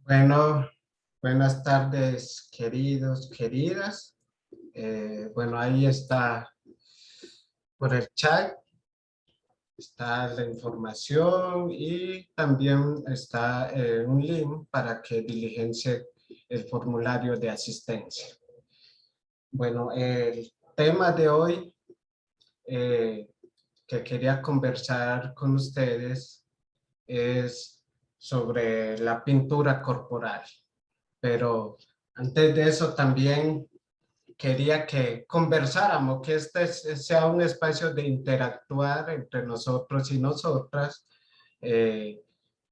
Bueno, buenas tardes, queridos, queridas. Bueno, ahí está por el chat, está la información y también está un link para que diligencie el formulario de asistencia. Bueno, el tema de hoy eh, que quería conversar con ustedes es sobre la pintura corporal. Pero antes de eso también quería que conversáramos, que sea un espacio de interactuar entre nosotros y nosotras eh,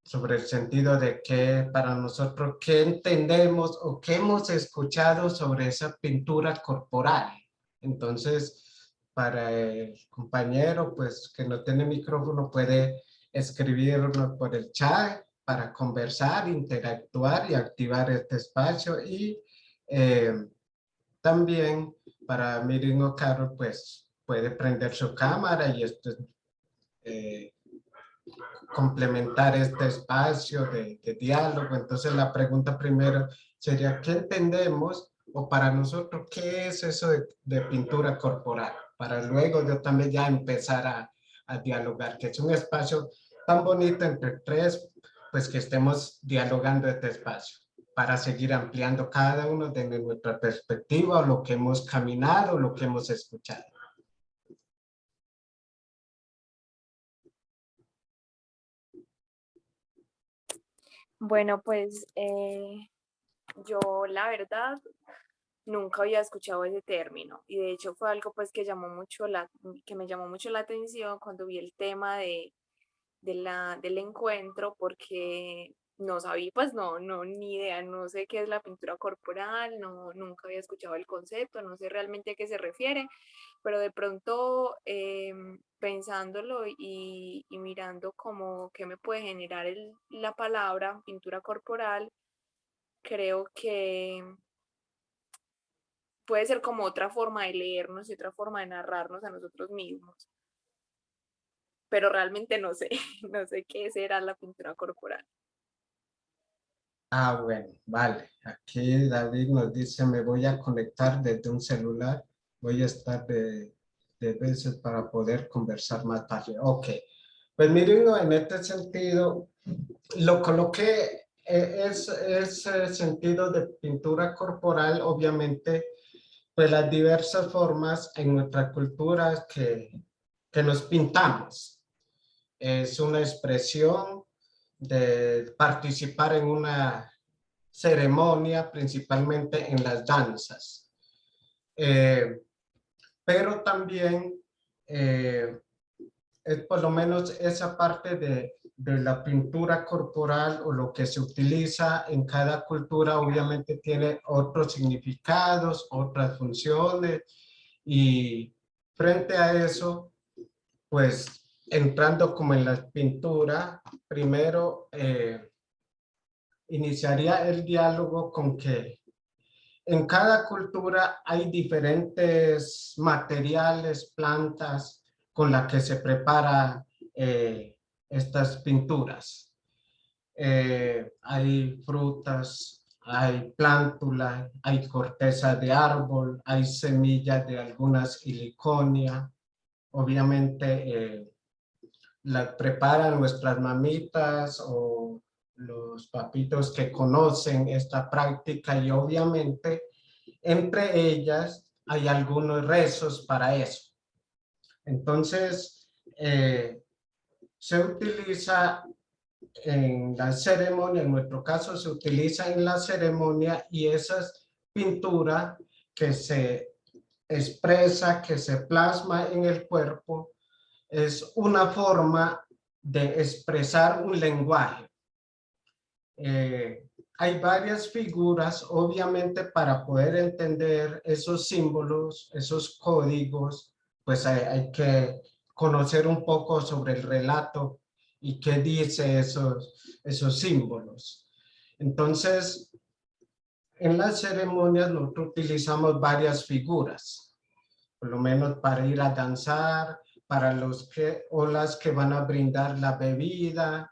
sobre el sentido de que para nosotros, qué entendemos o qué hemos escuchado sobre esa pintura corporal. Entonces, para el compañero, pues que no tiene micrófono, puede escribirnos por el chat para conversar, interactuar y activar este espacio. Y también para Mirin o Carol, pues puede prender su cámara y eh, complementar este espacio de diálogo. Entonces la pregunta primero sería, ¿qué entendemos o para nosotros qué es eso de pintura corporal? Para luego yo también ya empezar a dialogar, que es un espacio tan bonito entre tres, pues que estemos dialogando este espacio para seguir ampliando cada uno de nuestra perspectiva o lo que hemos caminado, lo que hemos escuchado. Bueno, pues yo la verdad nunca había escuchado ese término y de hecho fue algo pues que me llamó mucho la atención cuando vi el tema del encuentro porque no sabía, pues no, ni idea, no sé qué es la pintura corporal, no, nunca había escuchado el concepto, no sé realmente a qué se refiere, pero de pronto pensándolo y mirando como qué me puede generar la palabra pintura corporal, creo que puede ser como otra forma de leernos y otra forma de narrarnos a nosotros mismos, pero realmente no sé, no sé qué será la pintura corporal. Ah, bueno, vale. Aquí David nos dice, me voy a conectar desde un celular. Voy a estar de veces para poder conversar más tarde. Ok. Pues miren, no, en este sentido, lo coloqué, es sentido de pintura corporal, obviamente, pues las diversas formas en nuestra cultura que nos pintamos. Es una expresión de participar en una ceremonia, principalmente en las danzas. Eh, pero también es por lo menos esa parte de la pintura corporal o lo que se utiliza en cada cultura, obviamente tiene otros significados, otras funciones y frente a eso, pues entrando como en la pintura, primero iniciaría el diálogo con que en cada cultura hay diferentes materiales, plantas con las que se prepara estas pinturas. Hay frutas, hay plántula, hay corteza de árbol, hay semillas de algunas siliconia. Obviamente la preparan nuestras mamitas o los papitos que conocen esta práctica y obviamente entre ellas hay algunos rezos para eso. Entonces, se utiliza en la ceremonia, en nuestro caso se utiliza en la ceremonia y esas pinturas que se expresa, que se plasma en el cuerpo, es una forma de expresar un lenguaje. Hay varias figuras, obviamente para poder entender esos símbolos, esos códigos, pues hay que conocer un poco sobre el relato y qué dice esos símbolos. Entonces, en las ceremonias nosotros utilizamos varias figuras, por lo menos para ir a danzar, para los que o las que van a brindar la bebida,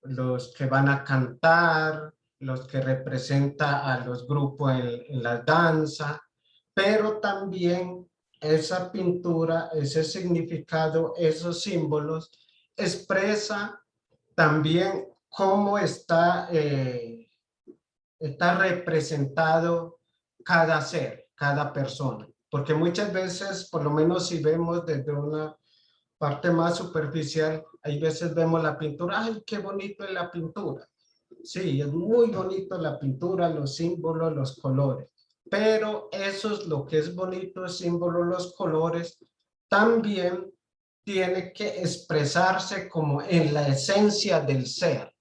los que van a cantar, los que representan a los grupos en la danza, pero también esa pintura, ese significado, esos símbolos, expresa también cómo está representado cada ser, cada persona. Porque muchas veces, por lo menos si vemos desde una parte más superficial, hay veces vemos la pintura, ¡ay, qué bonito es la pintura! Sí, es muy bonito la pintura, los símbolos, los colores. Pero eso es lo que es bonito, el símbolo, los colores, también tiene que expresarse como en la esencia del ser.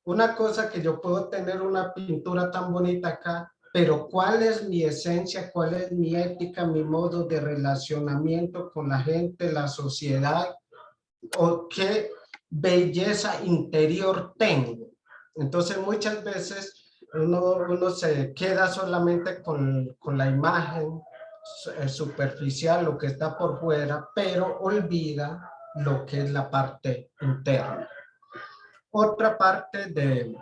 Una cosa que yo puedo tener una pintura tan bonita acá, pero ¿cuál es mi esencia? ¿Cuál es mi ética, mi modo de relacionamiento con la gente, la sociedad? ¿O qué belleza interior tengo? Entonces muchas veces uno se queda solamente con la imagen superficial, lo que está por fuera, pero olvida lo que es la parte interna. Otra parte de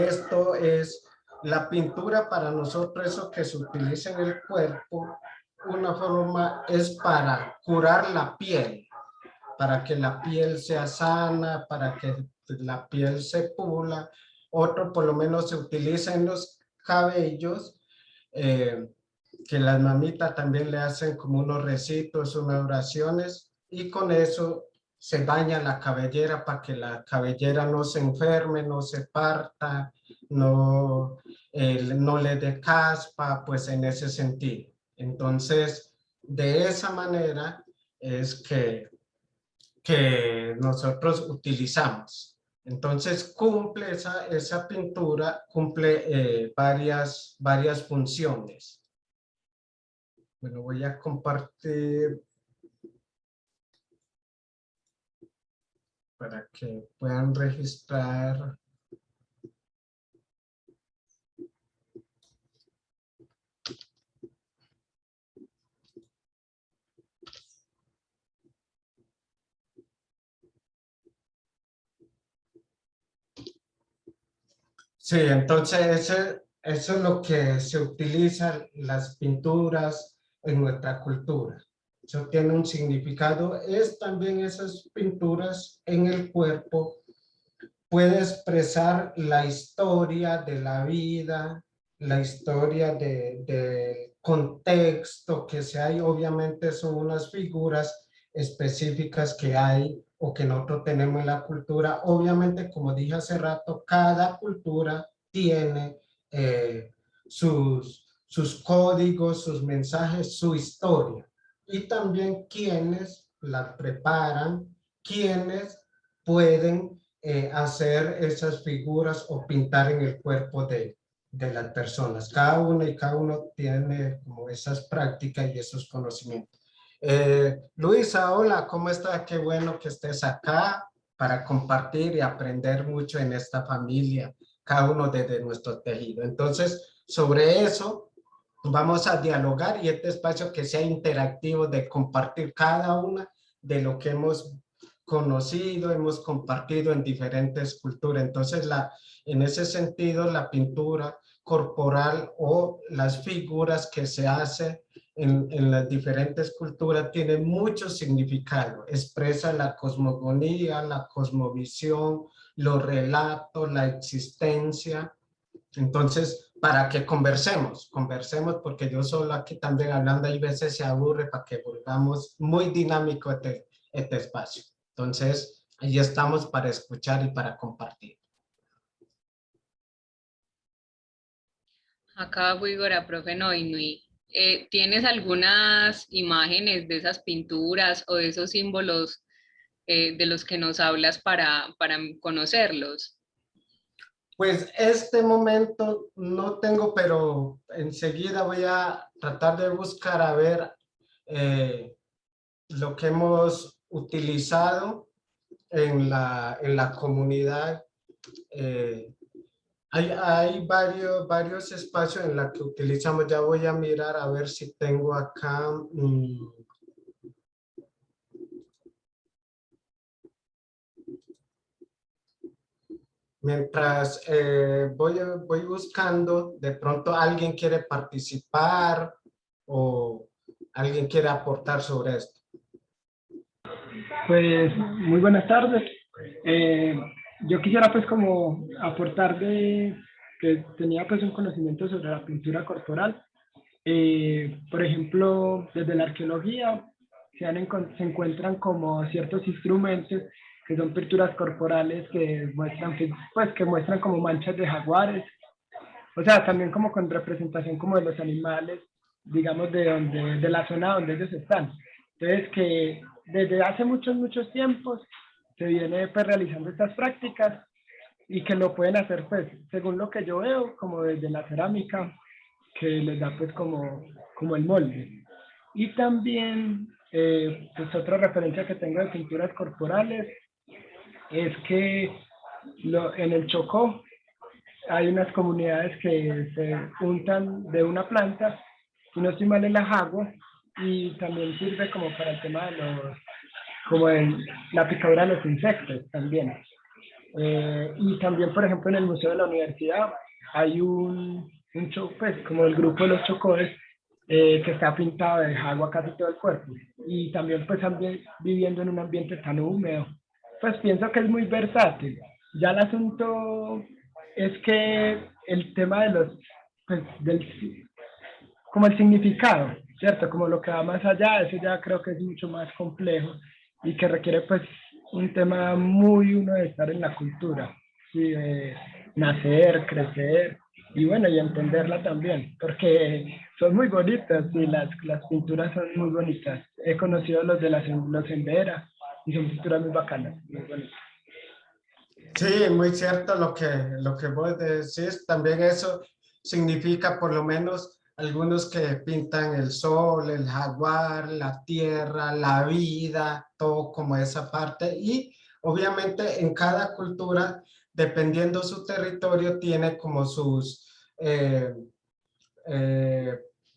esto es la pintura para nosotros, eso que se utiliza en el cuerpo, una forma es para curar la piel, para que la piel sea sana, para que la piel se pula. Otro por lo menos se utiliza en los cabellos, eh, que las mamitas también le hacen como unos recitos, unas oraciones, y con eso se baña la cabellera para que la cabellera no se enferme, no se parta, no le dé caspa, pues en ese sentido. Entonces, de esa manera es que nosotros utilizamos. Entonces cumple esa pintura, cumple varias funciones. Bueno, voy a compartir para que puedan registrar. Sí, entonces eso es lo que se utiliza las pinturas en nuestra cultura. Eso tiene un significado. Es también esas pinturas en el cuerpo puede expresar la historia de la vida, la historia del contexto que se hay. Obviamente son unas figuras específicas que hay o que nosotros tenemos en la cultura. Obviamente, como dije hace rato, cada cultura tiene sus códigos, sus mensajes, su historia. Y también quienes la preparan, quienes pueden hacer esas figuras o pintar en el cuerpo de las personas. Cada una y cada uno tiene como esas prácticas y esos conocimientos. Luisa, hola, ¿cómo estás? Qué bueno que estés acá para compartir y aprender mucho en esta familia, cada uno desde nuestro tejido. Entonces, sobre eso vamos a dialogar y este espacio que sea interactivo de compartir cada una de lo que hemos conocido, hemos compartido en diferentes culturas. Entonces, en ese sentido, la pintura corporal o las figuras que se hacen en las diferentes culturas tienen mucho significado. Expresa la cosmogonía, la cosmovisión, los relatos, la existencia. Entonces, para que conversemos porque yo solo aquí también hablando, hay veces se aburre para que volvamos muy dinámico este espacio. Entonces, ahí estamos para escuchar y para compartir. Acá Guigora, profe Noinui, ¿tienes algunas imágenes de esas pinturas o de esos símbolos de los que nos hablas para conocerlos? Pues este momento no tengo, pero enseguida voy a tratar de buscar a ver lo que hemos utilizado en la comunidad. eh, hay varios espacios en los que utilizamos. Ya voy a mirar a ver si tengo acá. Mientras voy buscando, de pronto alguien quiere participar o alguien quiere aportar sobre esto. Pues muy buenas tardes. Eh, yo quisiera pues como aportar de que tenía pues un conocimiento sobre la pintura corporal. Por ejemplo, desde la arqueología se encuentran como ciertos instrumentos que son pinturas corporales que muestran, pues, que muestran como manchas de jaguares, o sea, también como con representación como de los animales, digamos, de la zona donde ellos están. Entonces, que desde hace muchos tiempos se viene pues realizando estas prácticas y que lo pueden hacer pues, según lo que yo veo, como desde la cerámica, que les da pues como el molde. Y también, pues otra referencia que tengo de pinturas corporales es que en el Chocó hay unas comunidades que se untan de una planta, y no estoy mal en la jagua, y también sirve como para el tema de como en la picadura de los insectos también. Y también, por ejemplo, en el Museo de la Universidad hay un show, pues, como el grupo de los Chocodes, que está pintado de jagua casi todo el cuerpo. Y también, pues, viviendo en un ambiente tan húmedo. Pues pienso que es muy versátil. Ya el asunto es que el tema de los, pues, como el significado, ¿cierto? Como lo que va más allá, eso ya creo que es mucho más complejo y que requiere pues un tema muy uno de estar en la cultura, ¿sí? De nacer, crecer y bueno, y entenderla también, porque son muy bonitas y las pinturas son muy bonitas. He conocido los senderas y son pinturas muy bacanas, muy bonitas. Sí, muy cierto lo que vos decís. También eso significa por lo menos algunos que pintan el sol, el jaguar, la tierra, la vida, todo como esa parte. Y obviamente en cada cultura, dependiendo su territorio, tiene como sus eh,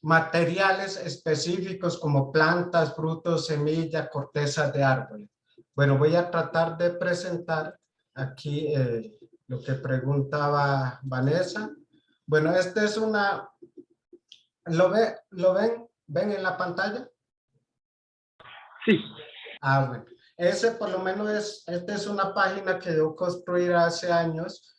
materiales específicos como plantas, frutos, semillas, cortezas de árboles. Bueno, voy a tratar de presentar aquí lo que preguntaba Vanessa. Bueno, esta es una, ¿lo ven? ¿Ven en la pantalla? Sí. Ah, bueno. Ese por lo menos esta es una página que yo construí hace años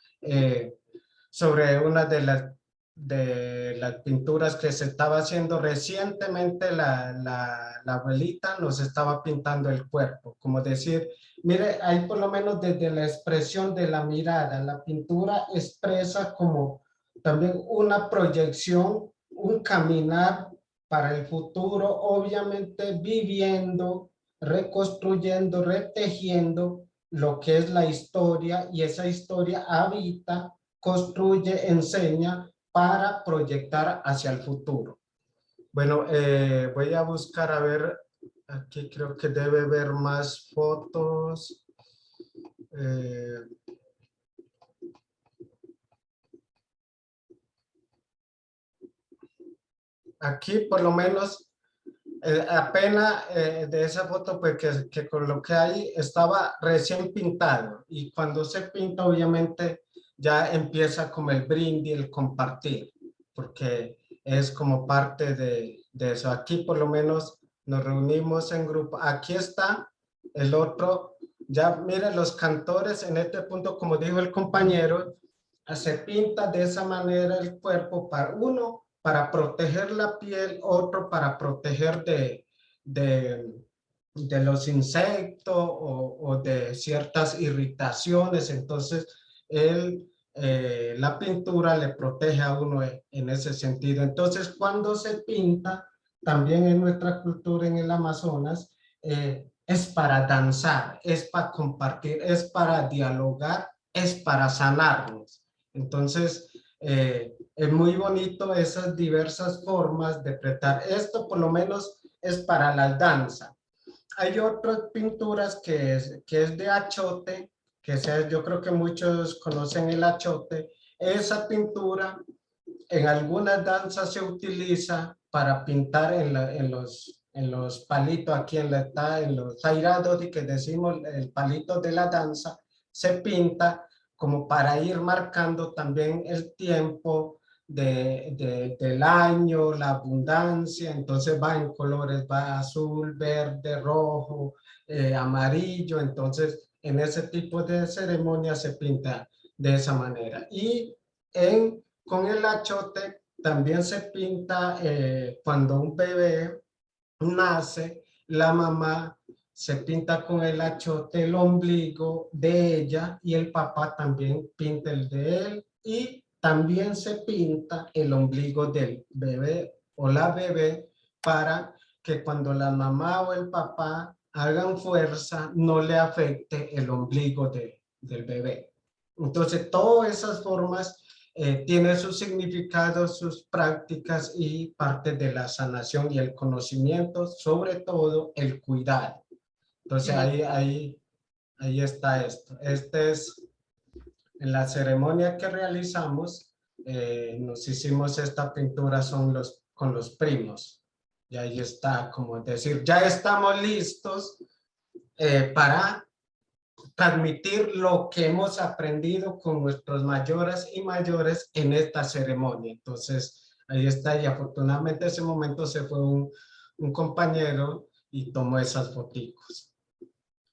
sobre una de las pinturas que se estaba haciendo recientemente. La abuelita nos estaba pintando el cuerpo, como decir, mire, ahí por lo menos desde la expresión de la mirada, la pintura expresa como también una proyección, un caminar para el futuro, obviamente viviendo, reconstruyendo, retejiendo lo que es la historia, y esa historia habita, construye, enseña para proyectar hacia el futuro. Bueno, voy a buscar a ver, aquí creo que debe haber más fotos. Aquí por lo menos apenas de esa foto pues que coloqué ahí estaba recién pintado, y cuando se pinta obviamente ya empieza como el brindis, el compartir, porque es como parte de eso. Aquí por lo menos nos reunimos en grupo. Aquí está el otro, ya miren los cantores en este punto, como dijo el compañero, se pinta de esa manera el cuerpo, para uno, para proteger la piel, otro para proteger de, de los insectos o de ciertas irritaciones. Entonces, la pintura le protege a uno en ese sentido. Entonces, cuando se pinta, también en nuestra cultura en el Amazonas, es para danzar, es para compartir, es para dialogar, es para sanarnos. Entonces, es muy bonito esas diversas formas de prestar. Esto por lo menos es para la danza. Hay otras pinturas que es de achote, yo creo que muchos conocen el achote. Esa pintura en algunas danzas se utiliza para pintar en los palitos, aquí en los airados, y que decimos el palito de la danza, se pinta como para ir marcando también el tiempo del año, la abundancia. Entonces va en colores, va azul, verde, rojo, amarillo. Entonces en ese tipo de ceremonia se pinta de esa manera. Y con el achote también se pinta cuando un bebé nace, la mamá se pinta con el achote el ombligo de ella y el papá también pinta el de él, y también se pinta el ombligo del bebé o la bebé para que cuando la mamá o el papá hagan fuerza no le afecte el ombligo del bebé. Entonces, todas esas formas tiene sus significados, sus prácticas y parte de la sanación y el conocimiento, sobre todo el cuidado. Entonces ahí está esto. Este es en la ceremonia que realizamos, nos hicimos esta pintura con los primos. Y ahí está, como decir, ya estamos listos para transmitir lo que hemos aprendido con nuestros mayores y mayores en esta ceremonia. Entonces, ahí está, y afortunadamente ese momento se fue un compañero y tomó esas fotos.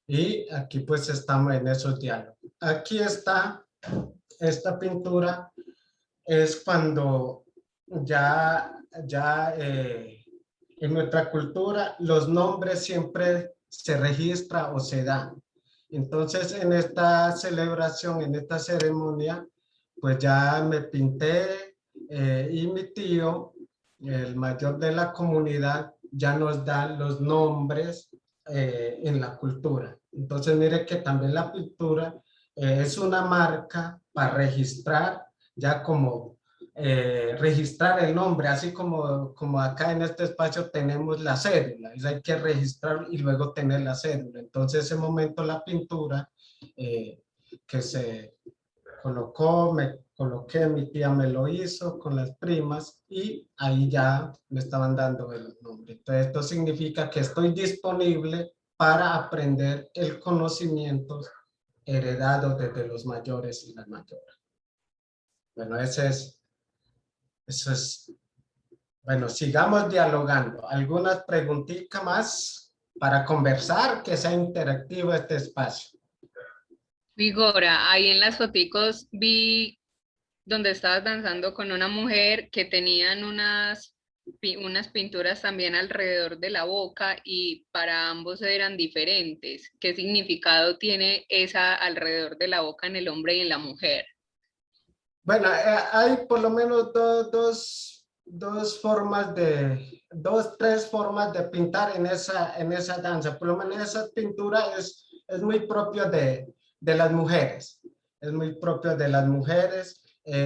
Y aquí pues estamos en esos diálogos. Aquí está, esta pintura es cuando ya en nuestra cultura los nombres siempre se registran o se dan. Entonces, en esta celebración, en esta ceremonia, pues ya me pinté y mi tío, el mayor de la comunidad, ya nos da los nombres en la cultura. Entonces, mire que también la pintura es una marca para registrar, ya como registrar el nombre, así como acá en este espacio tenemos la cédula, hay que registrar y luego tener la cédula. Entonces, ese momento la pintura que se colocó, me coloqué, mi tía me lo hizo con las primas y ahí ya me estaban dando el nombre. Entonces, esto significa que estoy disponible para aprender el conocimiento heredado desde los mayores y las mayores. Bueno, eso es, bueno, sigamos dialogando. ¿Algunas preguntitas más para conversar, que sea interactivo este espacio? Vigora, ahí en las foticos vi donde estabas danzando con una mujer que tenían unas pinturas también alrededor de la boca y para ambos eran diferentes. ¿Qué significado tiene esa alrededor de la boca en el hombre y en la mujer? Bueno, hay por lo menos tres formas de pintar en esa danza. Por lo menos esa pintura es muy propio de las mujeres. Es muy propio de las mujeres,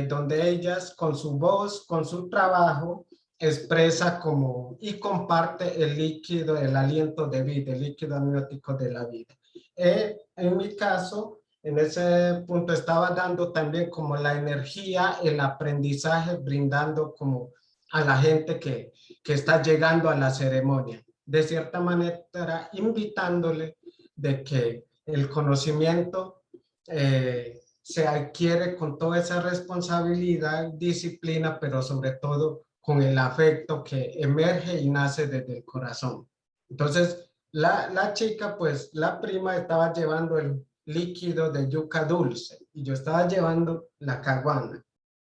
donde ellas con su voz, con su trabajo, expresa como y comparte el líquido, el aliento de vida, el líquido amniótico de la vida. En mi caso, en ese punto estaba dando también como la energía, el aprendizaje, brindando como a la gente que está llegando a la ceremonia. De cierta manera, invitándole de que el conocimiento se adquiere con toda esa responsabilidad, disciplina, pero sobre todo con el afecto que emerge y nace desde el corazón. Entonces, la chica, pues la prima estaba llevando el líquido de yuca dulce y yo estaba llevando la caguana.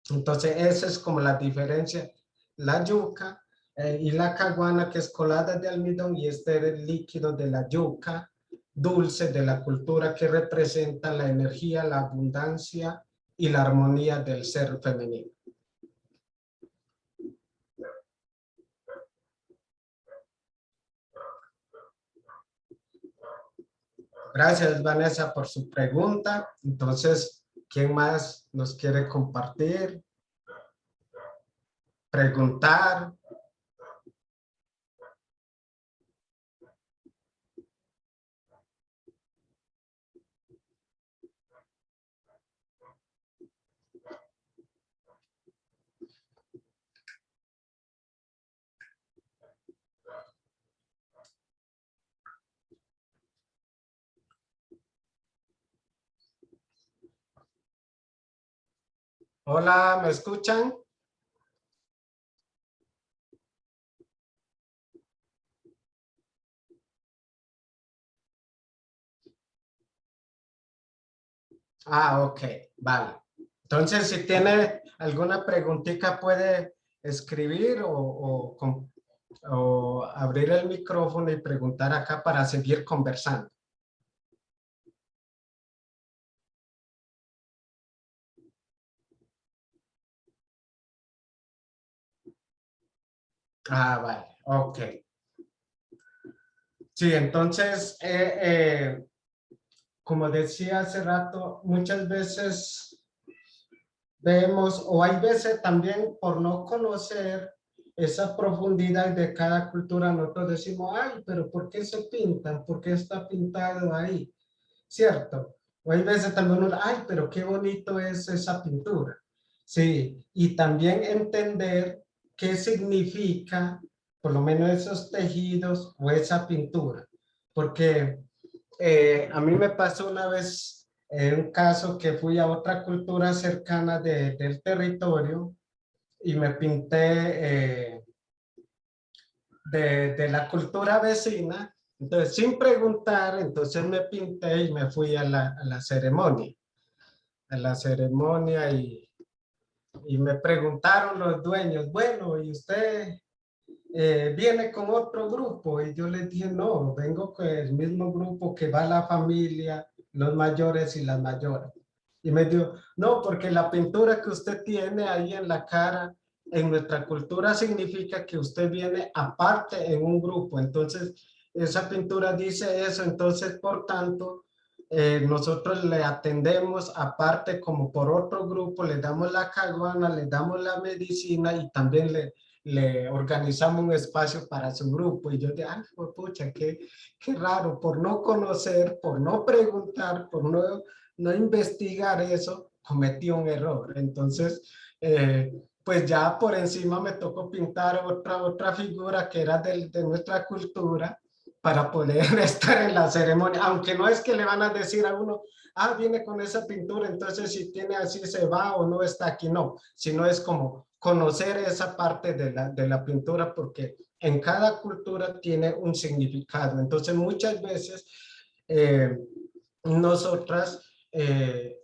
Entonces, esa es como la diferencia. La yuca y la caguana, que es colada de almidón, y este es el líquido de la yuca dulce de la cultura, que representa la energía, la abundancia y la armonía del ser femenino. Gracias, Vanessa, por su pregunta. Entonces, ¿quién más nos quiere compartir? Preguntar. Hola, ¿me escuchan? Ah, ok, vale. Entonces, si tiene alguna preguntita, puede escribir o abrir el micrófono y preguntar acá para seguir conversando. Ah, vale, ok. Sí, entonces, como decía hace rato, muchas veces vemos, o hay veces también por no conocer esa profundidad de cada cultura, nosotros decimos, ay, pero ¿por qué se pintan? ¿Por qué está pintado ahí? ¿Cierto? O hay veces también uno, ay, pero qué bonito es esa pintura. Sí, y también entender qué significa, por lo menos esos tejidos o esa pintura. Porque a mí me pasó una vez un caso que fui a otra cultura cercana del territorio y me pinté de la cultura vecina. Entonces, sin preguntar, entonces me pinté y me fui a la ceremonia. A la ceremonia y me preguntaron los dueños, bueno, ¿y usted viene con otro grupo? Y yo les dije, no, vengo con el mismo grupo que va la familia, los mayores y las mayores. Y me dijo, no, porque la pintura que usted tiene ahí en la cara, en nuestra cultura significa que usted viene aparte en un grupo. Entonces, esa pintura dice eso. Entonces, por tanto, nosotros le atendemos aparte como por otro grupo, le damos la caguana, le damos la medicina y también le organizamos un espacio para su grupo. Y yo dije, ay, pucha, qué raro, por no conocer, por no preguntar, por no investigar eso, cometí un error. Entonces, pues ya por encima me tocó pintar otra figura que era de nuestra cultura para poder estar en la ceremonia, aunque no es que le van a decir a uno, ah, viene con esa pintura, entonces si tiene así se va o no está aquí, no, sino es como conocer esa parte de la pintura porque en cada cultura tiene un significado. Entonces muchas veces nosotras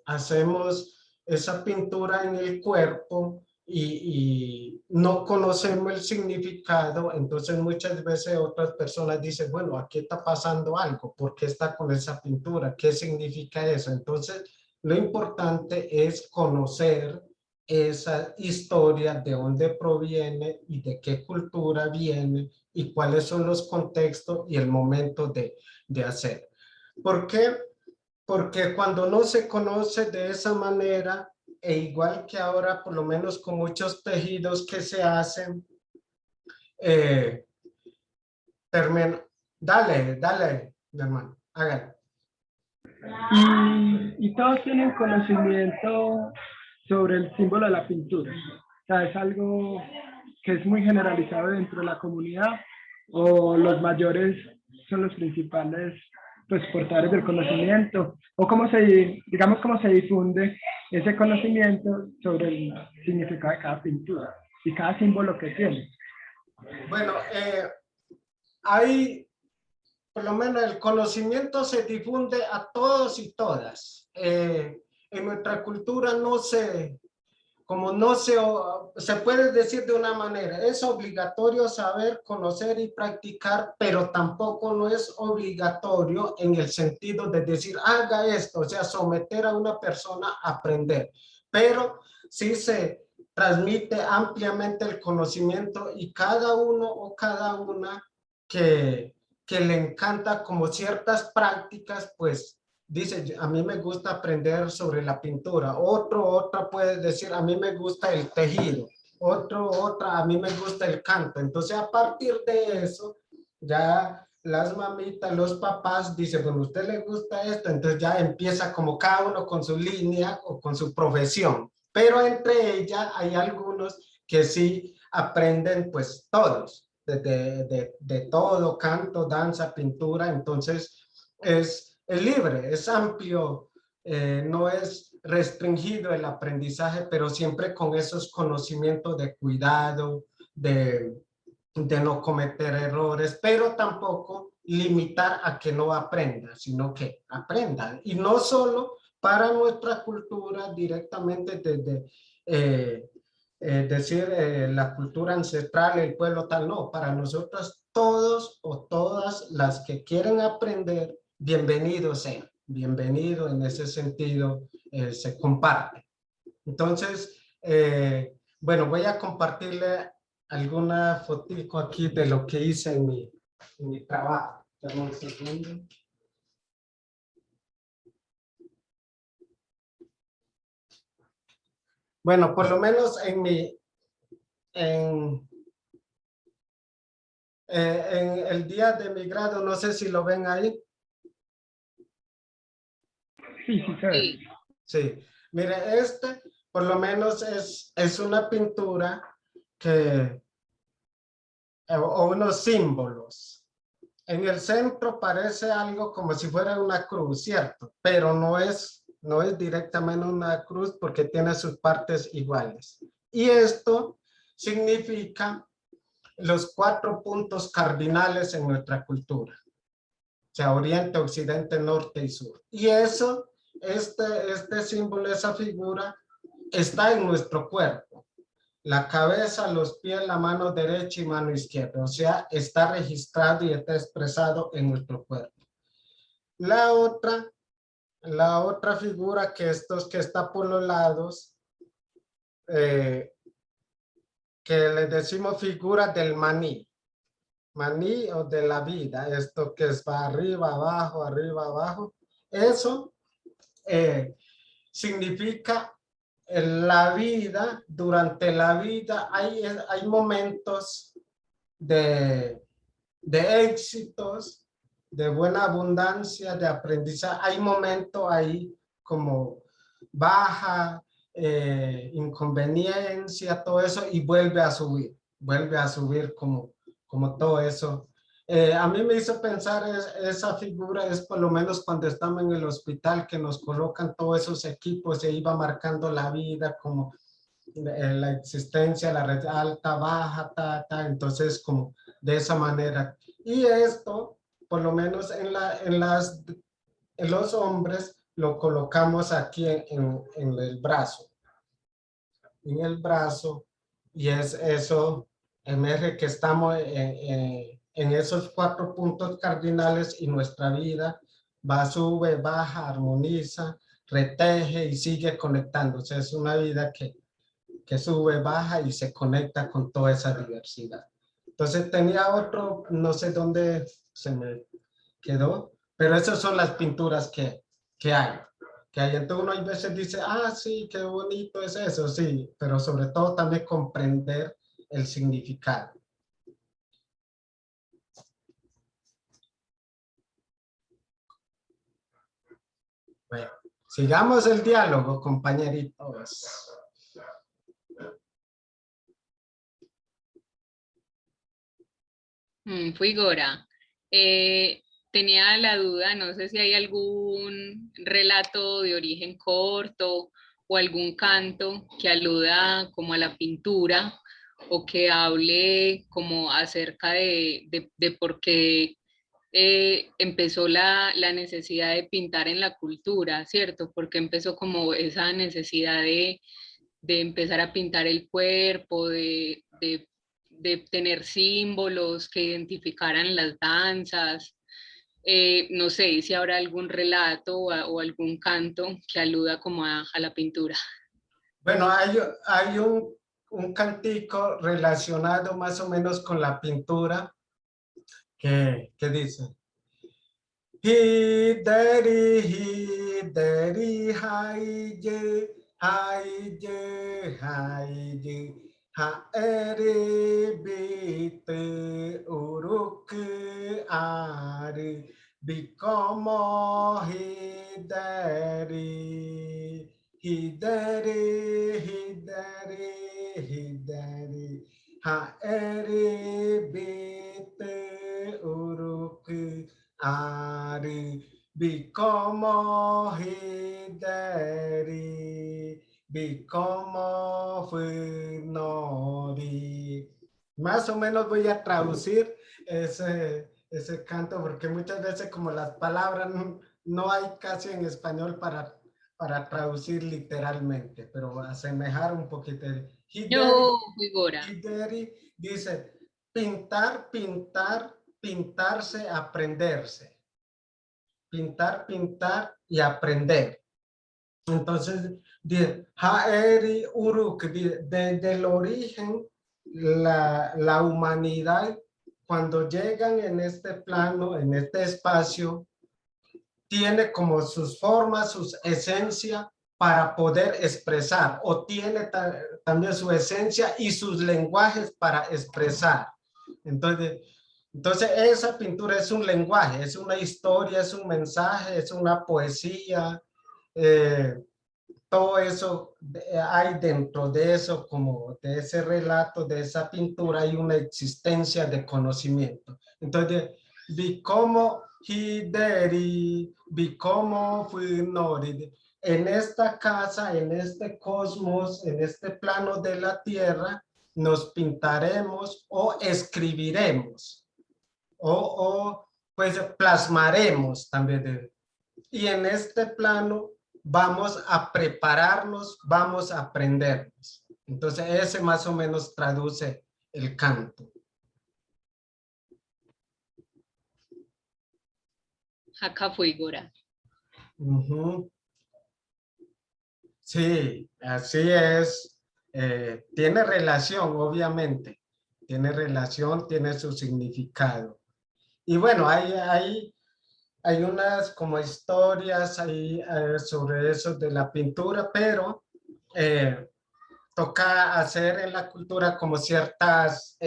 hacemos esa pintura en el cuerpo y no conocemos el significado, entonces muchas veces otras personas dicen, bueno, aquí está pasando algo, ¿por qué está con esa pintura? ¿Qué significa eso? Entonces, lo importante es conocer esa historia, de dónde proviene y de qué cultura viene y cuáles son los contextos y el momento de hacer. ¿Por qué? Porque cuando no se conoce de esa manera, e igual que ahora, por lo menos con muchos tejidos que se hacen, eh, termina, dale, mi hermano, hágalo. Y todos tienen conocimiento sobre el símbolo de la pintura. O sea, es algo que es muy generalizado dentro de la comunidad, o los mayores son los principales pues portadores del conocimiento, o digamos cómo se difunde ese conocimiento sobre el significado de cada pintura y cada símbolo que tiene. Bueno, hay, por lo menos el conocimiento se difunde a todos y todas. En nuestra cultura se puede decir de una manera, es obligatorio saber, conocer y practicar, pero tampoco no es obligatorio en el sentido de decir, haga esto, o sea, someter a una persona a aprender, pero sí se transmite ampliamente el conocimiento y cada uno o cada una que le encanta como ciertas prácticas, pues dice, a mí me gusta aprender sobre la pintura. Otra puede decir, a mí me gusta el tejido. Otra, a mí me gusta el canto. Entonces, a partir de eso, ya las mamitas, los papás dicen, bueno, a usted le gusta esto, entonces ya empieza como cada uno con su línea o con su profesión. Pero entre ellas hay algunos que sí aprenden, pues todos, de todo, canto, danza, pintura. Entonces, es libre, es amplio, no es restringido el aprendizaje, pero siempre con esos conocimientos de cuidado, de no cometer errores, pero tampoco limitar a que no aprenda, sino que aprenda. Y no solo para nuestra cultura directamente desde decir la cultura ancestral, el pueblo tal, no, para nosotros todos o todas las que quieren aprender, bienvenidos sean, bienvenido en ese sentido, se comparte. Entonces, bueno, voy a compartirle alguna fotico aquí de lo que hice en mi trabajo. Dame un segundo. Bueno, por lo menos en el día de mi grado, no sé si lo ven ahí. Sí, sí, se ve. Sí. Sí, mire, por lo menos es una pintura que, o unos símbolos. En el centro parece algo como si fuera una cruz, ¿cierto? Pero no es directamente una cruz porque tiene sus partes iguales. Y esto significa los 4 puntos cardinales en nuestra cultura. O sea, oriente, occidente, norte y sur. Y eso, este símbolo, esa figura, está en nuestro cuerpo. La cabeza, los pies, la mano derecha y mano izquierda. O sea, está registrado y está expresado en nuestro cuerpo. La otra figura que está por los lados, que le decimos figura del maní. Maní o de la vida, esto que es para arriba, abajo. Eso significa la vida, durante la vida hay momentos de éxitos, de buena abundancia, de aprendizaje. Hay momentos ahí como baja, inconveniencia, todo eso, y vuelve a subir como todo eso. A mí me hizo pensar esa figura es por lo menos cuando estamos en el hospital que nos colocan todos esos equipos, se iba marcando la vida como la existencia, la red alta, baja, entonces como de esa manera. Y esto, por lo menos en los hombres, lo colocamos aquí en el brazo. En el brazo, y eso emerge que estamos en esos 4 puntos cardinales y nuestra vida va, sube, baja, armoniza, reteje y sigue conectándose. Es una vida que sube, baja y se conecta con toda esa diversidad. Entonces tenía otro, no sé dónde se me quedó, pero esas son las pinturas que hay. Entonces uno a veces dice, ah, sí, qué bonito es eso, sí, pero sobre todo también comprender el significado. Bueno, sigamos el diálogo, compañeritos. Fuigora, tenía la duda, no sé si hay algún relato de origen corto o algún canto que aluda como a la pintura o que hable como acerca de por qué empezó la necesidad de pintar en la cultura, ¿cierto? Porque empezó como esa necesidad de empezar a pintar el cuerpo, de tener símbolos que identificaran las danzas. No sé si habrá algún relato o algún canto que aluda como a la pintura. Bueno, hay un cantico relacionado más o menos con la pintura que dice, Hidari, hidari, haije, haije, haije, haere bite uruk ari, bikomo hidari, hidari, hidari, hidari, haere bite uruk Ari, Bikomo hideri, bikomo funori. Más o menos voy a traducir ese canto porque muchas veces como las palabras no hay casi en español para traducir literalmente, pero asemejar un poquito. Hideri, No, Fuigora. hideri dice pintar, pintar, pintarse, aprenderse. Pintar, pintar y aprender. Entonces, Haeri Uruk, desde el origen, la humanidad, cuando llegan en este plano, en este espacio, tiene como sus formas, sus esencias para poder expresar, o tiene también su esencia y sus lenguajes para expresar. Entonces, esa pintura es un lenguaje, es una historia, es un mensaje, es una poesía, todo eso hay dentro de eso, como de ese relato, de esa pintura, hay una existencia de conocimiento. Entonces, vi cómo hideri, vi cómo funori. En esta casa, en este cosmos, en este plano de la tierra, nos pintaremos o escribiremos o pues plasmaremos también. Y en este plano vamos a prepararnos, vamos a aprendernos. Entonces ese más o menos traduce el canto. Acá Fuigora. Sí, así es. Tiene relación, obviamente. Tiene relación, tiene su significado. Y bueno, hay unas como historias ahí sobre eso de la pintura, pero toca hacer en la cultura como ciertas,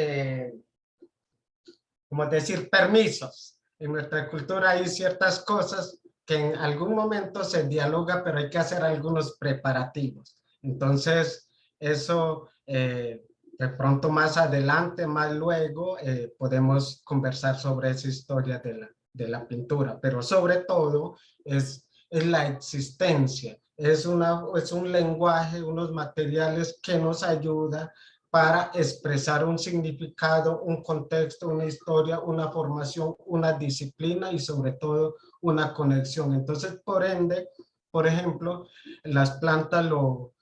como decir, permisos. En nuestra cultura hay ciertas cosas que en algún momento se dialoga, pero hay que hacer algunos preparativos. Entonces, eso de pronto más adelante, más luego, podemos conversar sobre esa historia de la pintura, pero sobre todo es la existencia, es un lenguaje, unos materiales que nos ayuda para expresar un significado, un contexto, una historia, una formación, una disciplina y sobre todo una conexión. Entonces, por ende, por ejemplo, las plantas lo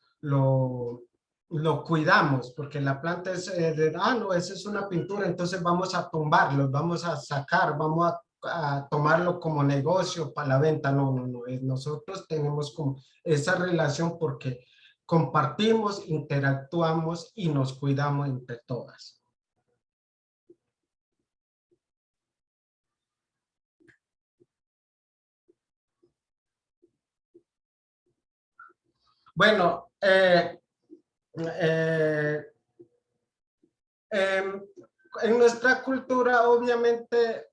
cuidamos, porque la planta es no, esa es una pintura, entonces vamos a tumbarlo, vamos a sacar, vamos a tomarlo como negocio para la venta. No, nosotros tenemos como esa relación porque compartimos, interactuamos y nos cuidamos entre todas. Bueno, en nuestra cultura, obviamente,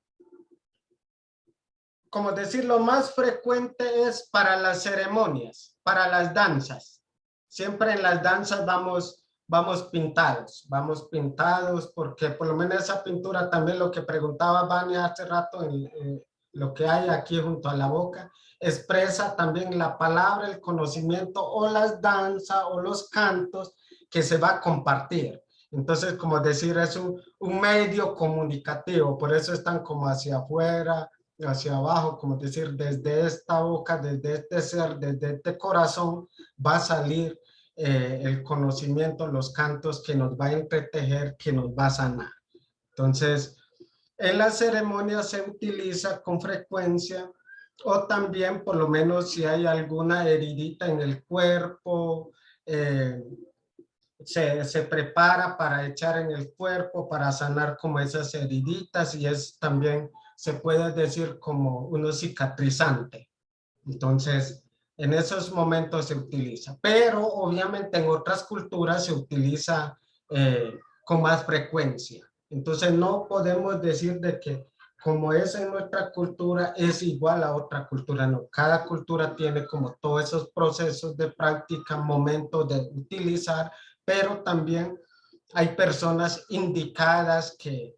como decir, lo más frecuente es para las ceremonias, para las danzas. Siempre en las danzas vamos pintados porque por lo menos esa pintura también lo que preguntaba Vania hace rato, lo que hay aquí junto a la boca, expresa también la palabra, el conocimiento o las danzas o los cantos que se va a compartir. Entonces, como decir, es un medio comunicativo, por eso están como hacia afuera, hacia abajo, como decir, desde esta boca, desde este ser, desde este corazón, va a salir el conocimiento, los cantos que nos va a entretejer, que nos va a sanar. Entonces, en las ceremonias se utiliza con frecuencia, o también por lo menos si hay alguna heridita en el cuerpo, se prepara para echar en el cuerpo, para sanar como esas heriditas, y es también, se puede decir como uno cicatrizante. Entonces, en esos momentos se utiliza, pero obviamente en otras culturas se utiliza con más frecuencia. Entonces, no podemos decir de que como es en nuestra cultura, es igual a otra cultura. No, cada cultura tiene como todos esos procesos de práctica, momentos de utilizar, pero también hay personas indicadas que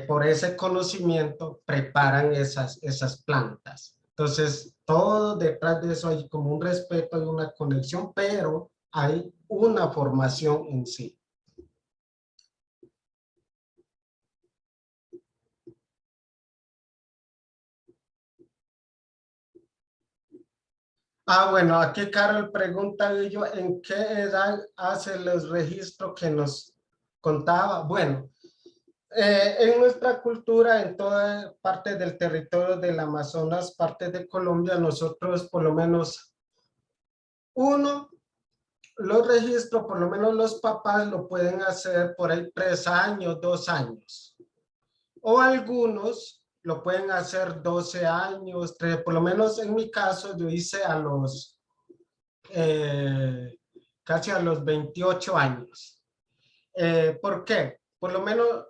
por ese conocimiento preparan esas plantas. Entonces, todo detrás de eso hay como un respeto, hay una conexión, pero hay una formación en sí. Bueno, aquí Carol pregunta yo, ¿en qué edad hace los registros que nos contaba? Bueno, en nuestra cultura, en toda parte del territorio del Amazonas, parte de Colombia, nosotros por lo menos uno, los registros, por lo menos los papás lo pueden hacer por ahí 3 años, 2 años. O algunos lo pueden hacer 12 años, por lo menos en mi caso yo hice a los casi a los 28 años. ¿Por qué? Por lo menos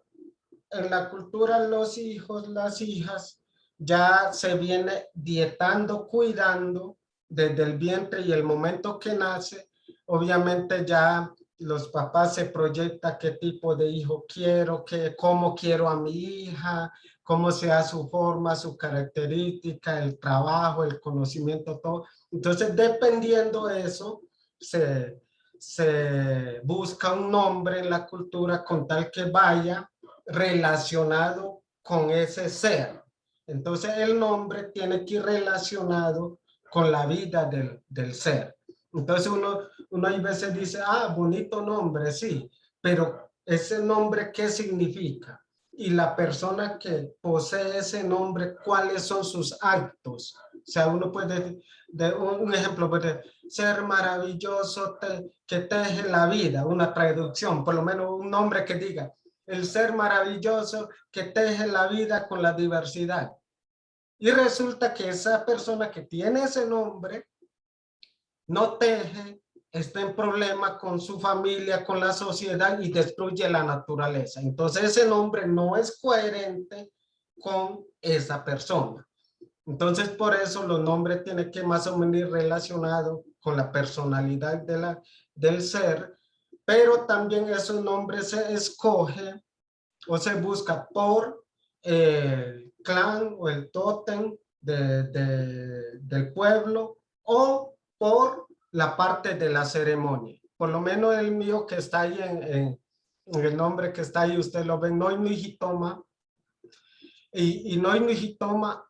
en la cultura los hijos, las hijas, ya se viene dietando, cuidando desde el vientre y el momento que nace, obviamente ya los papás se proyectan qué tipo de hijo quiero, cómo quiero a mi hija, cómo sea su forma, su característica, el trabajo, el conocimiento, todo. Entonces, dependiendo de eso, se busca un nombre en la cultura con tal que vaya relacionado con ese ser. Entonces el nombre tiene que ir relacionado con la vida del ser. Entonces uno a veces dice, bonito nombre, sí, pero ese nombre, ¿qué significa? Y la persona que posee ese nombre, ¿cuáles son sus actos? O sea, uno puede, de un ejemplo, puede ser maravilloso que teje la vida, una traducción, por lo menos un nombre que diga, el ser maravilloso que teje la vida con la diversidad. Y resulta que esa persona que tiene ese nombre no teje, está en problema con su familia, con la sociedad y destruye la naturaleza. Entonces ese nombre no es coherente con esa persona. Entonces por eso los nombres tienen que más o menos ir relacionados con la personalidad del ser, pero también esos nombres se escogen o se busca por el clan o el tótem del pueblo o por la parte de la ceremonia. Por lo menos el mío que está ahí en el nombre que está ahí, usted lo ven, Noy Hitoma. Y Noy Hitoma,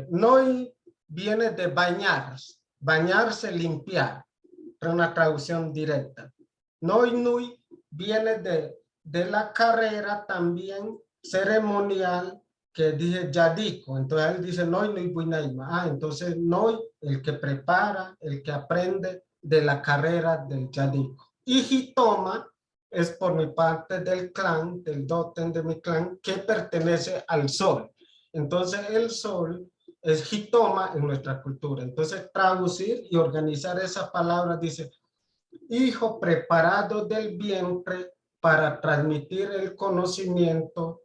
Noy viene de bañarse, limpiar, es una traducción directa. Noy Nui viene de la carrera también ceremonial que dije Yadico. Entonces él dice Noy Nui Buinaima. Entonces Noy, el que prepara, el que aprende de la carrera del Yadico. Y Hitoma es por mi parte del clan, del doten de mi clan, que pertenece al sol. Entonces el sol es Hitoma en nuestra cultura. Entonces traducir y organizar esa palabra dice hijo preparado del vientre para transmitir el conocimiento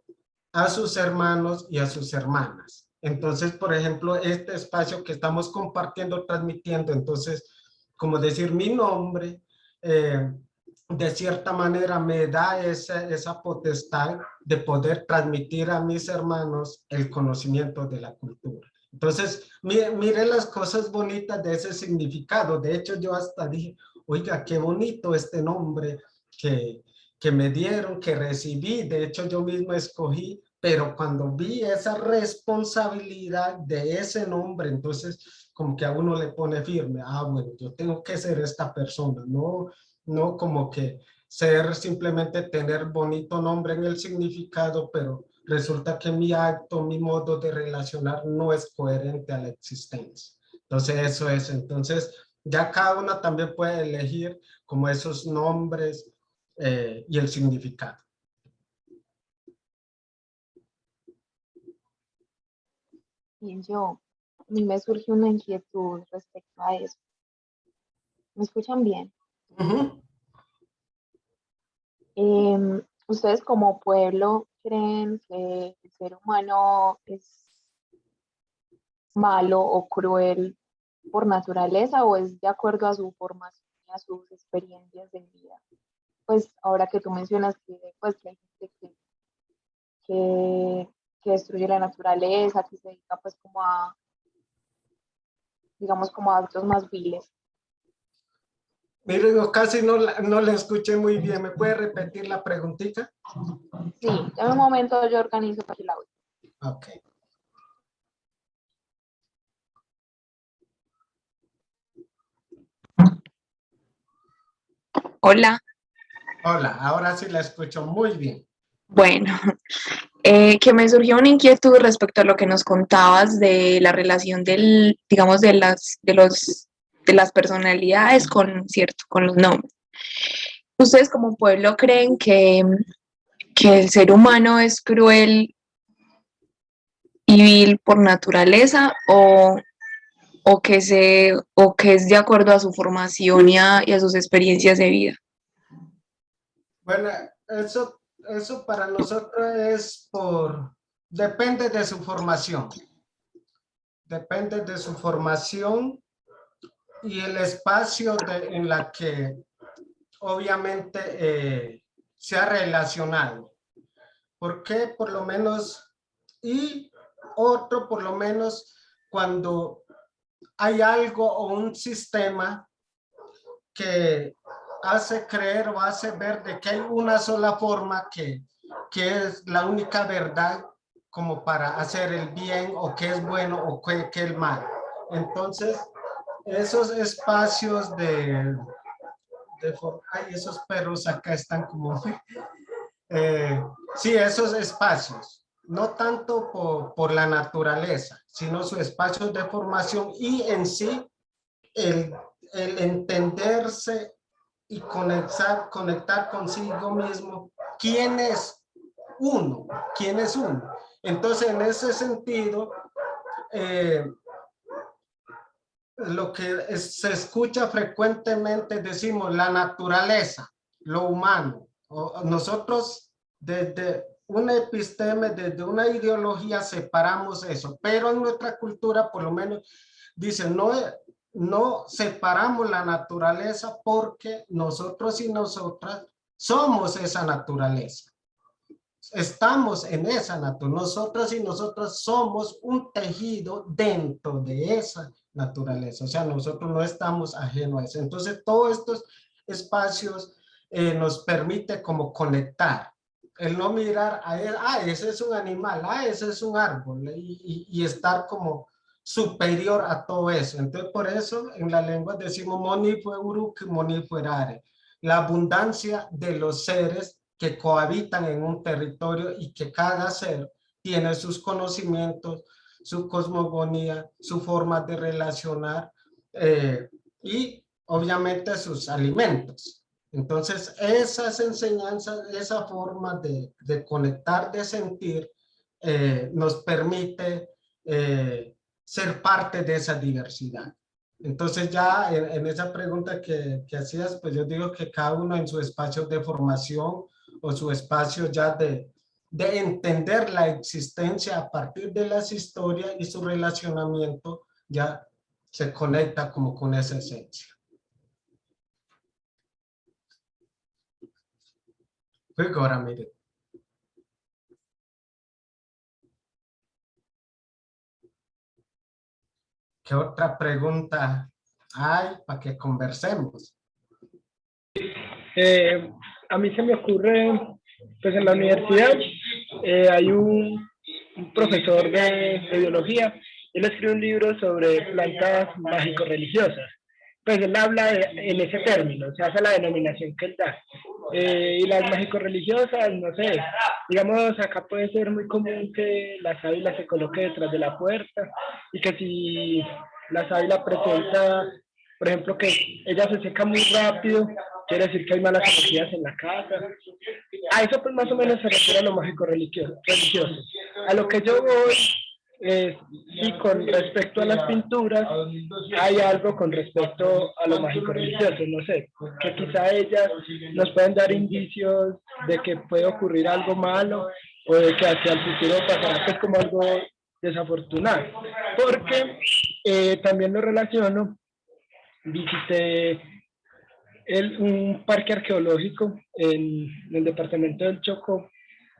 a sus hermanos y a sus hermanas. Entonces, por ejemplo, este espacio que estamos compartiendo, transmitiendo, entonces, como decir mi nombre, de cierta manera me da esa potestad de poder transmitir a mis hermanos el conocimiento de la cultura. Entonces, mire las cosas bonitas de ese significado. De hecho, yo hasta dije, oiga, qué bonito este nombre que me dieron, que recibí. De hecho, yo mismo escogí, pero cuando vi esa responsabilidad de ese nombre, entonces como que a uno le pone firme, bueno, yo tengo que ser esta persona, no como que ser simplemente tener bonito nombre en el significado, pero resulta que mi acto, mi modo de relacionar no es coherente a la existencia. Entonces eso es, entonces ya cada una también puede elegir como esos nombres y el significado. Y a mí me surge una inquietud respecto a eso. ¿Me escuchan bien? ¿Ustedes como pueblo creen que el ser humano es malo o cruel por naturaleza o es de acuerdo a su formación y a sus experiencias de vida? Pues ahora que tú mencionas que, pues, que hay gente que destruye la naturaleza, que se dedica pues como a digamos, como actos más viles. Mire, yo casi no le escuché muy bien. ¿Me puede repetir la preguntita? Sí, en un momento yo organizo aquí el audio. Ok. Hola, Hola, ahora sí la escucho muy bien. bueno, que me surgió una inquietud respecto a lo que nos contabas de la relación digamos, de las personalidades con los nombres. ¿Ustedes como pueblo creen que el ser humano es cruel y vil por naturaleza o que es de acuerdo a su formación y a sus experiencias de vida? Bueno, eso para nosotros depende de su formación. Depende de su formación y el espacio en la que obviamente se ha relacionado. ¿Por qué? Por lo menos, y otro por lo menos cuando hay algo o un sistema que hace creer o hace ver de que hay una sola forma que es la única verdad como para hacer el bien o que es bueno o que el mal. Entonces, esos espacios ay, esos perros acá están como... sí, esos espacios, no tanto por la naturaleza, sino sus espacios de formación y en sí el, el entenderse y conectar consigo mismo. ¿Quién es uno? ¿Quién es uno? Entonces, en ese sentido, lo que se escucha frecuentemente, decimos la naturaleza, lo humano. Nosotros desde una episteme, desde una ideología separamos eso, pero en nuestra cultura por lo menos dicen no separamos la naturaleza porque nosotros y nosotras somos esa naturaleza. Estamos en esa naturaleza. Nosotros y nosotros somos un tejido dentro de esa naturaleza. O sea, nosotros no estamos ajenos a eso. Entonces, todos estos espacios nos permite como conectar. El no mirar a él, ese es un animal, ese es un árbol, y estar como superior a todo eso. Entonces, por eso en la lengua decimos moni fue uruk, moni fuerare. La abundancia de los seres que cohabitan en un territorio y que cada ser tiene sus conocimientos, su cosmogonía, su forma de relacionar y obviamente sus alimentos. Entonces, esas enseñanzas, esa forma de conectar, de sentir, nos permite ser parte de esa diversidad. Entonces ya en esa pregunta que hacías, pues yo digo que cada uno en su espacio de formación o su espacio ya de entender la existencia a partir de las historias y su relacionamiento ya se conecta como con esa esencia. Pues ahora mire. ¿Qué otra pregunta hay para que conversemos? A mí se me ocurre, pues en la universidad hay un profesor de biología, él escribe un libro sobre plantas mágico-religiosas. Pues él habla en ese término, o sea, esa es la denominación que él da. Y las mágico-religiosas, no sé, digamos, acá puede ser muy común que la sábila se coloque detrás de la puerta y que si la sábila presenta, por ejemplo, que ella se seca muy rápido, quiere decir que hay malas energías en la casa. A eso pues más o menos se refiere a lo mágico religioso. A lo que yo voy es, sí, con respecto a las pinturas, hay algo con respecto a lo mágico religioso, no sé, que quizá ellas nos pueden dar indicios de que puede ocurrir algo malo o de que hacia el futuro pasará pues como algo desafortunado, porque también lo relaciono, visité un parque arqueológico en el departamento del Chocó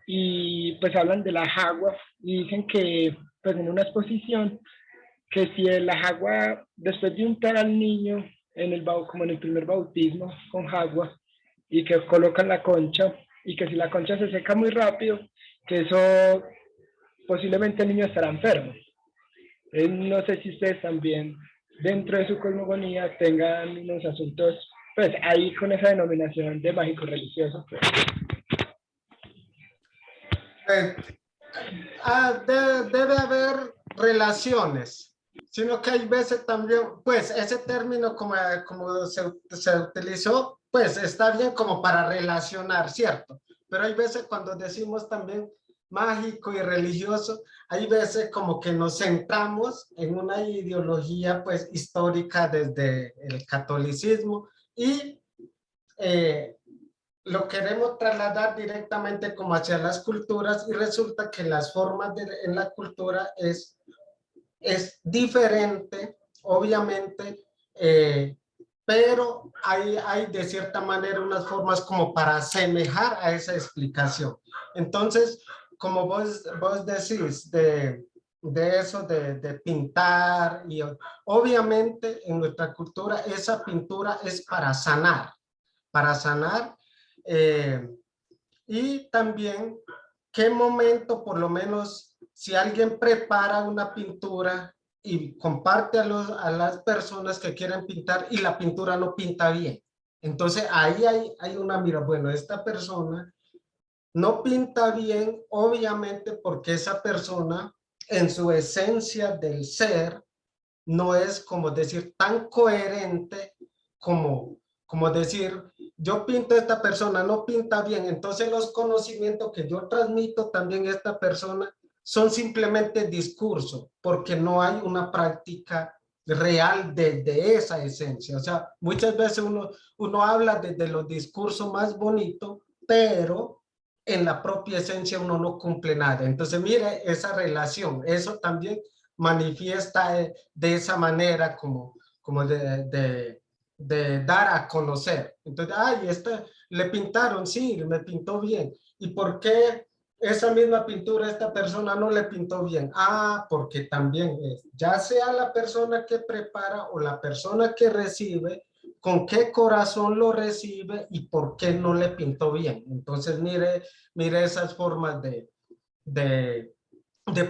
y pues hablan de la jagua y dicen que pues en una exposición que si el agua, después de untar al niño en el como en el primer bautismo con agua, y que colocan la concha, y que si la concha se seca muy rápido, que eso posiblemente el niño estará enfermo. No sé si ustedes también dentro de su cosmogonía tengan unos asuntos, pues ahí con esa denominación de mágico religioso. Pues. Debe haber relaciones, sino que hay veces también, pues ese término como se utilizó, pues está bien como para relacionar, ¿cierto? Pero hay veces cuando decimos también mágico y religioso, hay veces como que nos centramos en una ideología pues histórica desde el catolicismo y lo queremos trasladar directamente como hacia las culturas y resulta que las formas en la cultura es diferente, obviamente, pero hay de cierta manera unas formas como para asemejar a esa explicación. Entonces, como vos decís, de eso de pintar, y obviamente en nuestra cultura esa pintura es para sanar, y también qué momento, por lo menos, si alguien prepara una pintura y comparte a las personas que quieren pintar y la pintura no pinta bien. Entonces ahí hay una mira, bueno, esta persona no pinta bien, obviamente porque esa persona en su esencia del ser no es como decir tan coherente como decir yo pinto a esta persona, no pinta bien, entonces los conocimientos que yo transmito también a esta persona son simplemente discurso, porque no hay una práctica real de esa esencia. O sea, muchas veces uno habla de los discursos más bonitos, pero en la propia esencia uno no cumple nada. Entonces, mire esa relación, eso también manifiesta de esa manera como de dar a conocer. Entonces, ay, le pintaron, sí, me pintó bien. ¿Y por qué esa misma pintura esta persona no le pintó bien? Ah, porque también es, ya sea la persona que prepara o la persona que recibe, con qué corazón lo recibe y por qué no le pintó bien. Entonces, mire esas formas de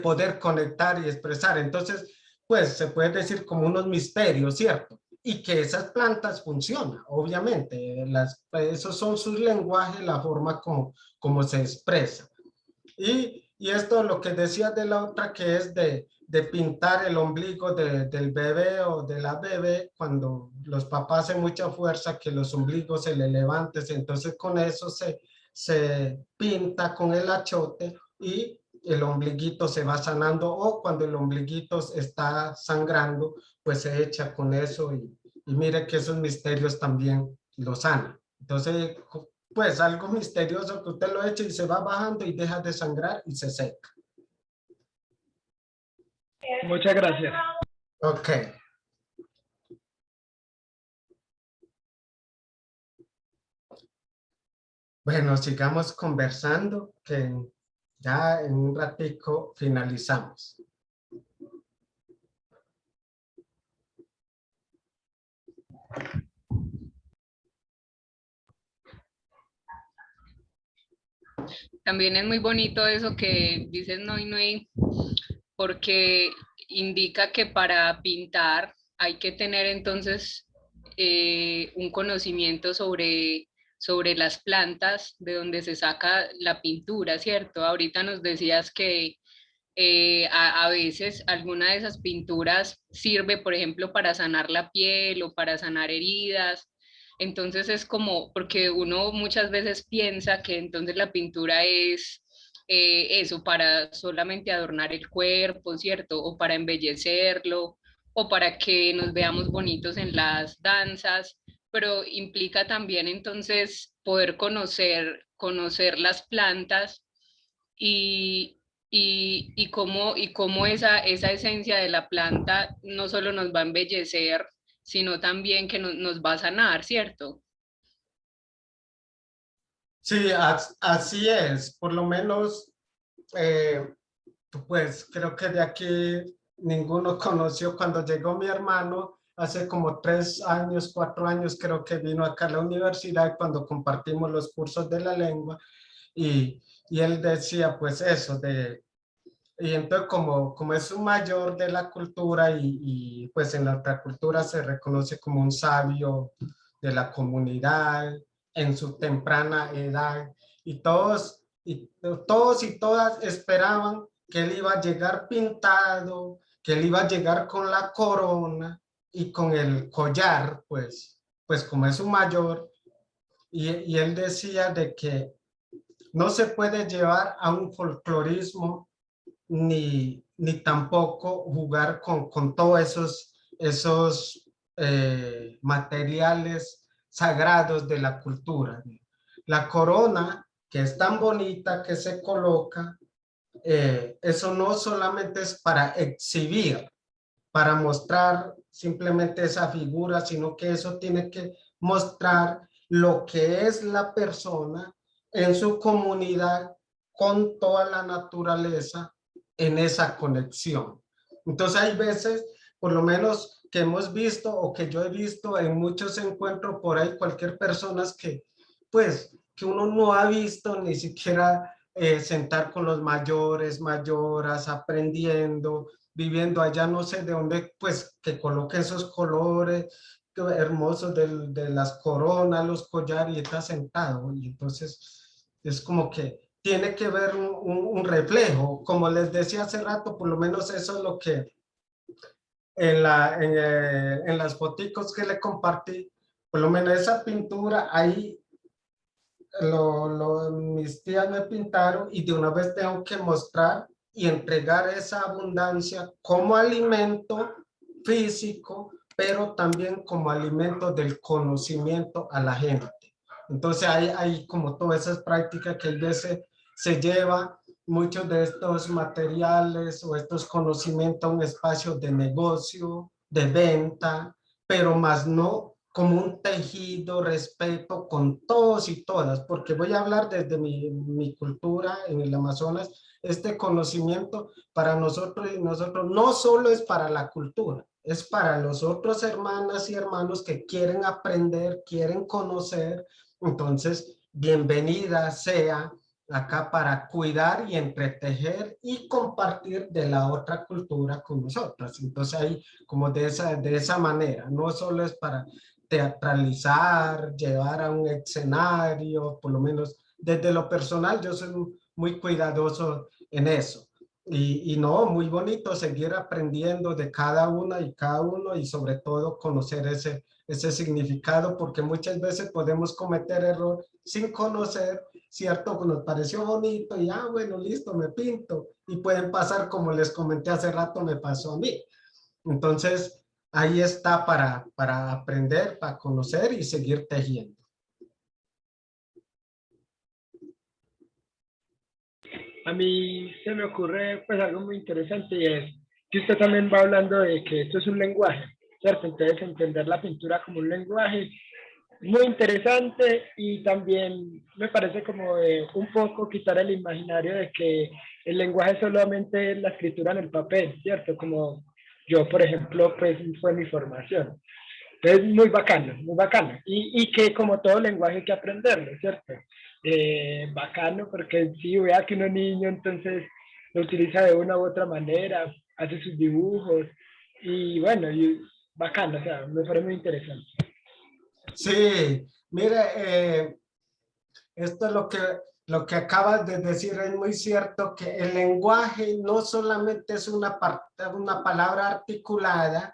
poder conectar y expresar. Entonces, pues se puede decir como unos misterios, ¿cierto? Y que esas plantas funcionan, obviamente. Esos son sus lenguajes, la forma como se expresa. Y esto lo que decía de la otra, que es de pintar el ombligo del bebé o de la bebé, cuando los papás hacen mucha fuerza, que los ombligos se le levanten, entonces con eso se pinta con el achote y el ombliguito se va sanando, o cuando el ombliguito está sangrando, pues se echa con eso y mire que esos misterios también lo sanan. Entonces, pues algo misterioso que usted lo echa y se va bajando y deja de sangrar y se seca. Muchas gracias. Ok. Bueno, sigamos conversando, que ya en un ratico finalizamos. También es muy bonito eso que dices, Noy, porque indica que para pintar hay que tener entonces un conocimiento sobre las plantas de donde se saca la pintura, ¿cierto? Ahorita nos decías que a veces alguna de esas pinturas sirve, por ejemplo, para sanar la piel o para sanar heridas. Entonces es como, porque uno muchas veces piensa que entonces la pintura es eso, para solamente adornar el cuerpo, ¿cierto? O para embellecerlo, o para que nos veamos bonitos en las danzas, pero implica también entonces poder conocer las plantas y, cómo esa esencia de la planta no solo nos va a embellecer, sino también que nos va a sanar, ¿cierto? Sí, así es. Por lo menos, pues creo que de aquí ninguno conoció. Cuando llegó mi hermano, hace como 3 años, 4 años, creo que vino acá a la universidad cuando compartimos los cursos de la lengua y él decía pues eso y entonces como es un mayor de la cultura y pues en la otra cultura se reconoce como un sabio de la comunidad en su temprana edad todos y todas esperaban que él iba a llegar pintado, que él iba a llegar con la corona y con el collar, pues como es un mayor, y él decía de que no se puede llevar a un folclorismo ni tampoco jugar con todos esos materiales sagrados de la cultura. La corona, que es tan bonita que se coloca, eso no solamente es para exhibir, para mostrar simplemente esa figura, sino que eso tiene que mostrar lo que es la persona en su comunidad con toda la naturaleza en esa conexión. Entonces hay veces, por lo menos que hemos visto o que yo he visto en muchos encuentros por ahí, cualquier persona que uno no ha visto ni siquiera sentar con los mayores, mayoras, aprendiendo, viviendo allá, no sé de dónde, pues que coloque esos colores hermosos de las coronas, los collares y está sentado. Y entonces es como que tiene que ver un reflejo. Como les decía hace rato, por lo menos eso es lo que en las foticos que le compartí, por lo menos esa pintura ahí mis tías me pintaron y de una vez tengo que mostrar y entregar esa abundancia como alimento físico, pero también como alimento del conocimiento a la gente. Entonces hay como todas esas prácticas que a veces se lleva muchos de estos materiales o estos conocimientos a un espacio de negocio, de venta, pero más no como un tejido, respeto con todos y todas, porque voy a hablar desde mi cultura en el Amazonas, este conocimiento para nosotros y nosotros no solo es para la cultura, es para los otros hermanas y hermanos que quieren aprender, quieren conocer. Entonces, bienvenida sea acá para cuidar y entretejer y compartir de la otra cultura con nosotros. Entonces, ahí como de esa manera, no solo es para teatralizar, llevar a un escenario, por lo menos desde lo personal, yo soy muy cuidadoso en eso. Y no, muy bonito seguir aprendiendo de cada una y cada uno y sobre todo conocer ese significado, porque muchas veces podemos cometer error sin conocer, ¿cierto? Nos pareció bonito y, bueno, listo, me pinto. Y pueden pasar, como les comenté hace rato, me pasó a mí. Entonces, ahí está para aprender, para conocer y seguir tejiendo. A mí se me ocurre pues algo muy interesante y es que usted también va hablando de que esto es un lenguaje, ¿cierto? Entonces entender la pintura como un lenguaje muy interesante y también me parece como un poco quitar el imaginario de que el lenguaje solamente es la escritura en el papel, ¿cierto? Como yo, por ejemplo, pues fue mi formación. Entonces, muy bacano, muy bacano. Y que como todo lenguaje hay que aprenderlo, ¿cierto? Bacano, porque sí, vea que uno niño entonces lo utiliza de una u otra manera, hace sus dibujos y bueno, y bacano, o sea, me parece muy interesante. Sí, mire, esto es lo que acabas de decir, es muy cierto que el lenguaje no solamente es una palabra articulada,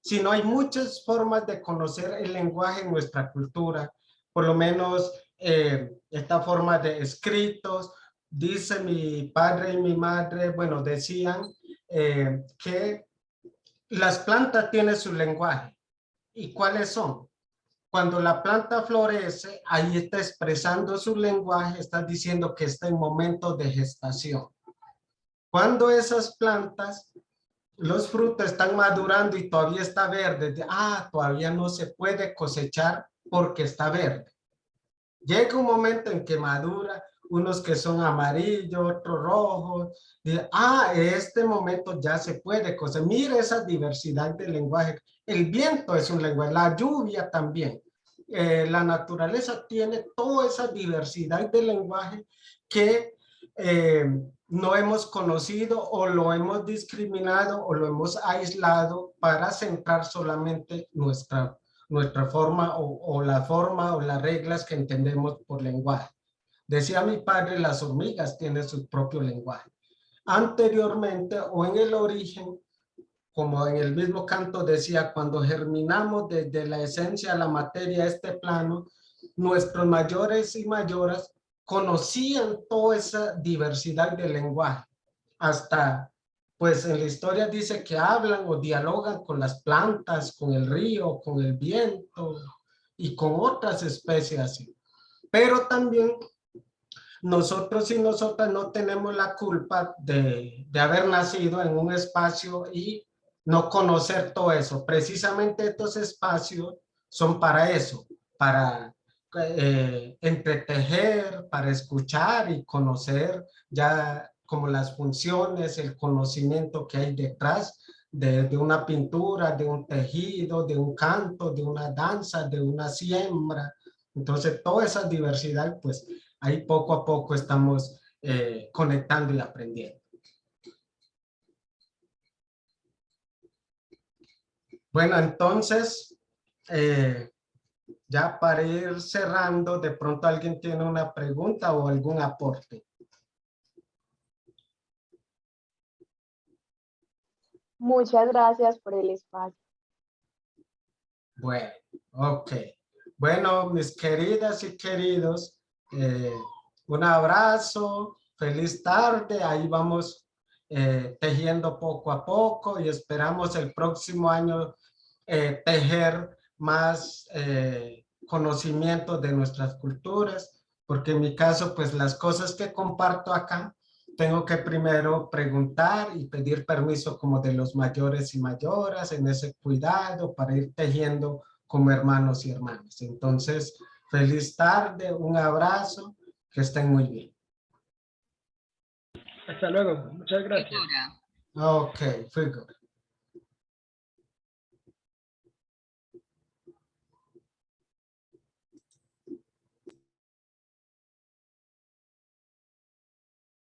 sino hay muchas formas de conocer el lenguaje en nuestra cultura, por lo menos esta forma de escritos. Dice mi padre y mi madre, bueno, decían que las plantas tienen su lenguaje. ¿Y cuáles son? Cuando la planta florece, ahí está expresando su lenguaje, está diciendo que está en momento de gestación. Cuando esas plantas, los frutos están madurando y todavía está verde, todavía no se puede cosechar porque está verde. Llega un momento en que madura, unos que son amarillos, otros rojos. Este momento ya se puede coser. Mire esa diversidad de lenguaje. El viento es un lenguaje, la lluvia también. La naturaleza tiene toda esa diversidad de lenguaje que no hemos conocido o lo hemos discriminado o lo hemos aislado para centrar solamente nuestra forma o la forma o las reglas que entendemos por lenguaje. Decía mi padre, las hormigas tienen su propio lenguaje. Anteriormente o en el origen, como en el mismo canto decía, cuando germinamos desde la esencia de la materia a este plano, nuestros mayores y mayoras conocían toda esa diversidad de lenguaje. Hasta, pues en la historia dice que hablan o dialogan con las plantas, con el río, con el viento y con otras especies así. Pero también nosotros y nosotras no tenemos la culpa de haber nacido en un espacio y no conocer todo eso. Precisamente estos espacios son para eso, para entretejer, para escuchar y conocer ya como las funciones, el conocimiento que hay detrás de una pintura, de un tejido, de un canto, de una danza, de una siembra. Entonces, toda esa diversidad, pues, ahí poco a poco estamos conectando y aprendiendo. Bueno, entonces, ya para ir cerrando, de pronto alguien tiene una pregunta o algún aporte. Muchas gracias por el espacio. Bueno, ok. Bueno, mis queridas y queridos, un abrazo, feliz tarde, ahí vamos tejiendo poco a poco y esperamos el próximo año tejer más conocimiento de nuestras culturas, porque en mi caso, pues las cosas que comparto acá, tengo que primero preguntar y pedir permiso como de los mayores y mayoras en ese cuidado para ir tejiendo como hermanos y hermanas. Entonces, feliz tarde, un abrazo, que estén muy bien. Hasta luego, muchas gracias. Ok, fue good.